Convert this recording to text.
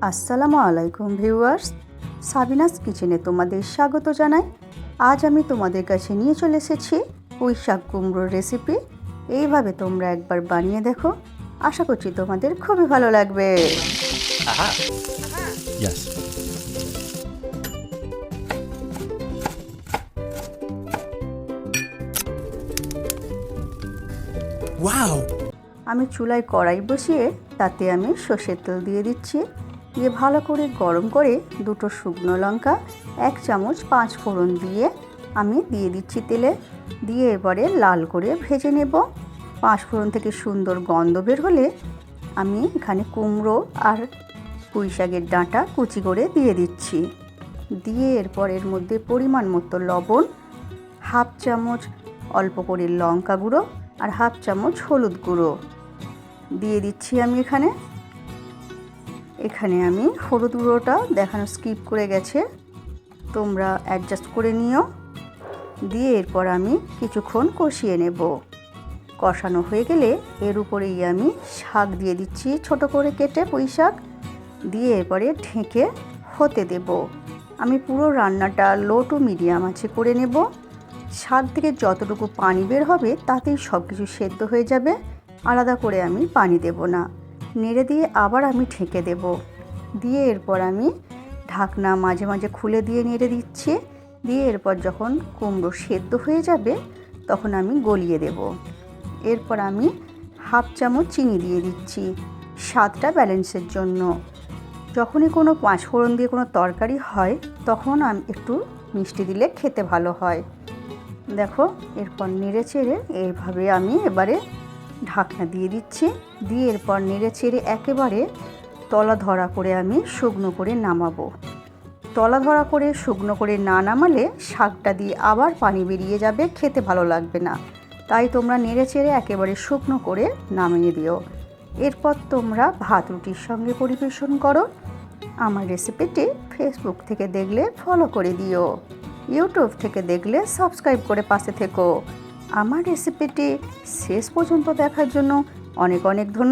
আসসালামু আলাইকুম viewers, Sabinus কিচেনে তোমাদের স্বাগত জানাই। আজ আমি তোমাদের কাছে নিয়ে চলে এসেছি পুঁই শাক কুমড়োর রেসিপি। এইভাবে তোমরা একবার বানিয়ে দেখো, আশা করছি তোমাদের খুবই ভালো লাগবে। Aha. Yes. Wow. আমি চুলায় কড়াই বসিয়ে তাতে আমি সর্ষের তেল দিয়ে দিচ্ছি। দিয়ে ভালো করে গরম করে দুটো শুকনো লঙ্কা, 1 চামচ 5 ফোড়ন দিয়ে আমি দিয়ে দিচ্ছি তেলে। দিয়ে এবারে লাল করে ভেজে নেব। 5 ফোড়ন থেকে সুন্দর গন্ধ বের হলে আমি এখানে কুমড়ো আর পুঁই শাকের ডাঁটা কুচি করে দিয়ে দিচ্ছি। দিয়ে এরপর এর মধ্যে পরিমাণ মতো লবণ, 1/2 চামচ অল্প করে লঙ্কা গুঁড়ো আর 1/2 চামচ হলুদ গুঁড়ো দিয়ে দিচ্ছি। আমি এখানে আমি হলুদ গুঁড়োটা দেখানো স্কিপ করে গেছে, তোমরা অ্যাডজাস্ট করে নিও। দিয়ে এরপর আমি কিছুক্ষণ কষিয়ে নেব। কষানো হয়ে গেলে এর উপরেই আমি শাক দিয়ে দিচ্ছি, ছোট করে কেটে পুঁই শাক দিয়ে এরপরে ঢেকে হতে দেব। আমি পুরো রান্নাটা লো টু মিডিয়াম আঁচে করে নেব। শাক থেকে যতটুকু পানি বের হবে তাতেই সব কিছু সেদ্ধ হয়ে যাবে, আলাদা করে আমি পানি দেব না। নেড়ে দিয়ে আবার আমি ঢেকে দেব। দিয়ে এরপর আমি ঢাকনা মাঝে মাঝে খুলে দিয়ে নেড়ে দিচ্ছি। দিয়ে এরপর যখন কুমড়ো সেদ্ধ হয়ে যাবে তখন আমি গলিয়ে দেব। এরপর আমি 1/2 চামচ চিনি দিয়ে দিচ্ছি স্বাদটা ব্যালেন্সের জন্য। যখনই কোনো 5 ফোড়ন দিয়ে কোনো তরকারি হয় তখন আমি একটু মিষ্টি দিলে খেতে ভালো হয়। দেখো, এরপর নেড়ে চেড়ে এইভাবে আমি এবারে ঢাকনা দিয়ে দিচ্ছি। দিয়ে এরপর নেড়ে চেড়ে একেবারে তলা ধরা করে আমি শুকনো করে নামাবো। তলা ধরা করে শুকনো করে না নামালে শাকটা দিয়ে আবার পানি বেরিয়ে যাবে, খেতে ভালো লাগবে না। তাই তোমরা নেড়ে চেড়ে একেবারে শুকনো করে নামিয়ে দিও। এরপর তোমরা ভাত রুটির সঙ্গে পরিবেশন করো। আমার রেসিপিটি ফেসবুক থেকে দেখলে ফলো করে দিও, ইউটিউব থেকে দেখলে সাবস্ক্রাইব করে পাশে থেকো। আমার রেসিপিটি শেষ পর্যন্ত দেখার জন্য অনেক অনেক ধন্যবাদ।